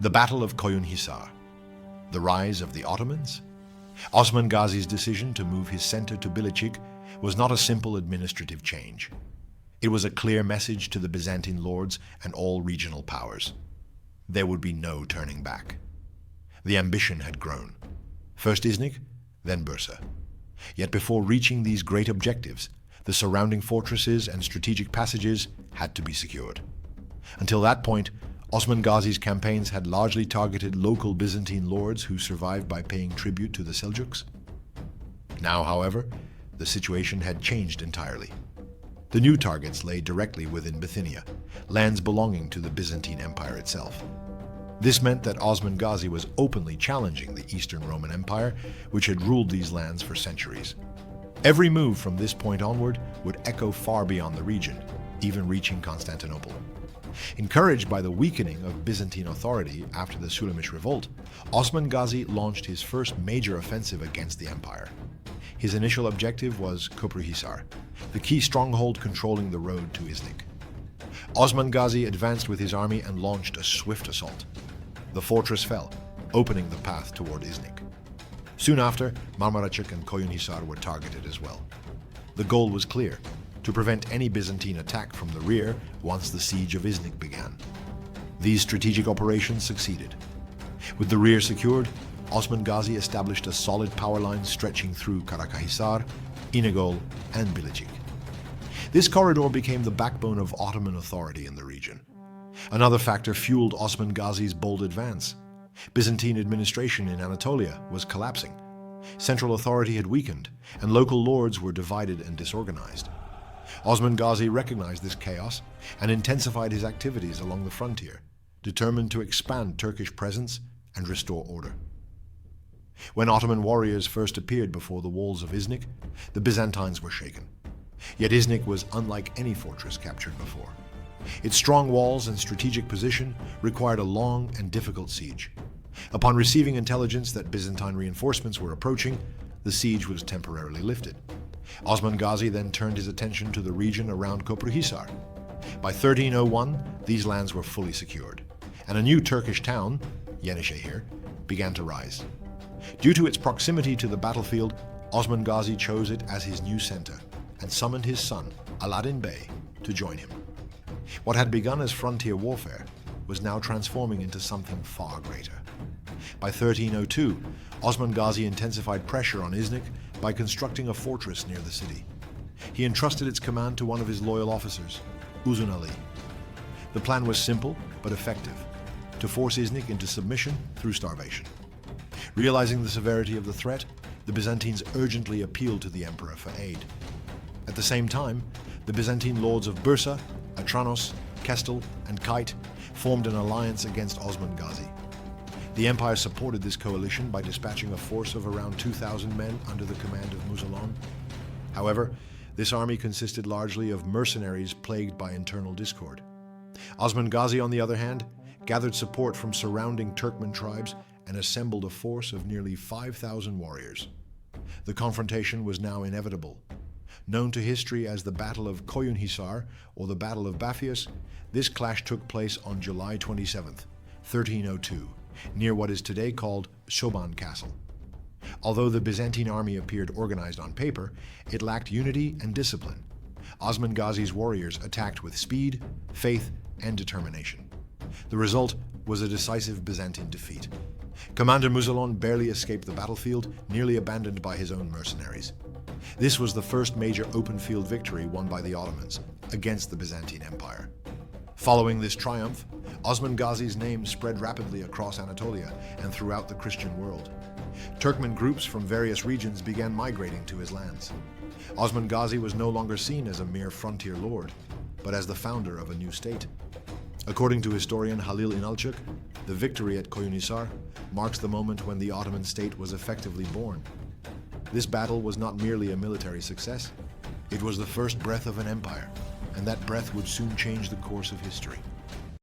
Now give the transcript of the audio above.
The Battle of Koyunhisar. The rise of the Ottomans? Osman Gazi's decision to move his center to Bilecik was not a simple administrative change. It was a clear message to the Byzantine lords and all regional powers. There would be no turning back. The ambition had grown. First Iznik, then Bursa. Yet before reaching these great objectives, the surrounding fortresses and strategic passages had to be secured. Until that point, Osman Gazi's campaigns had largely targeted local Byzantine lords who survived by paying tribute to the Seljuks. Now, however, the situation had changed entirely. The new targets lay directly within Bithynia, lands belonging to the Byzantine Empire itself. This meant that Osman Gazi was openly challenging the Eastern Roman Empire, which had ruled these lands for centuries. Every move from this point onward would echo far beyond the region, even reaching Constantinople. Encouraged by the weakening of Byzantine authority after the Sulemish revolt, Osman Gazi launched his first major offensive against the empire. His initial objective was Koyunhisar, the key stronghold controlling the road to Iznik. Osman Gazi advanced with his army and launched a swift assault. The fortress fell, opening the path toward Iznik. Soon after, Marmarachik and Koyunhisar were targeted as well. The goal was clear: to prevent any Byzantine attack from the rear once the siege of Iznik began. These strategic operations succeeded. With the rear secured, Osman Gazi established a solid power line stretching through Karakahisar, İnegöl, and Bilecik. This corridor became the backbone of Ottoman authority in the region. Another factor fueled Osman Gazi's bold advance. Byzantine administration in Anatolia was collapsing. Central authority had weakened, and local lords were divided and disorganized. Osman Gazi recognized this chaos and intensified his activities along the frontier, determined to expand Turkish presence and restore order. When Ottoman warriors first appeared before the walls of Iznik, the Byzantines were shaken. Yet Iznik was unlike any fortress captured before. Its strong walls and strategic position required a long and difficult siege. Upon receiving intelligence that Byzantine reinforcements were approaching, the siege was temporarily lifted. Osman Gazi then turned his attention to the region around Koyunhisar. By 1301, these lands were fully secured, and a new Turkish town, Yenişehir, began to rise. Due to its proximity to the battlefield, Osman Gazi chose it as his new center and summoned his son, Alaaddin Bey, to join him. What had begun as frontier warfare was now transforming into something far greater. By 1302, Osman Gazi intensified pressure on Iznik by constructing a fortress near the city. He entrusted its command to one of his loyal officers, Uzun Ali. The plan was simple but effective: to force Iznik into submission through starvation. Realizing the severity of the threat, the Byzantines urgently appealed to the emperor for aid. At the same time, the Byzantine lords of Bursa, Atranos, Kestel, and Kayt formed an alliance against Osman Gazi. The empire supported this coalition by dispatching a force of around 2,000 men under the command of Muzalon. However, this army consisted largely of mercenaries plagued by internal discord. Osman Gazi, on the other hand, gathered support from surrounding Turkmen tribes and assembled a force of nearly 5,000 warriors. The confrontation was now inevitable. Known to history as the Battle of Koyunhisar or the Battle of Bapheus, this clash took place on July 27, 1302, near what is today called Çoban Castle. Although the Byzantine army appeared organized on paper, it lacked unity and discipline. Osman Gazi's warriors attacked with speed, faith, and determination. The result was a decisive Byzantine defeat. Commander Muzalon barely escaped the battlefield, nearly abandoned by his own mercenaries. This was the first major open-field victory won by the Ottomans against the Byzantine Empire. Following this triumph, Osman Gazi's name spread rapidly across Anatolia and throughout the Christian world. Turkmen groups from various regions began migrating to his lands. Osman Gazi was no longer seen as a mere frontier lord, but as the founder of a new state. According to historian Halil İnalcık, the victory at Koyunhisar marks the moment when the Ottoman state was effectively born. This battle was not merely a military success, it was the first breath of an empire, and that breath would soon change the course of history.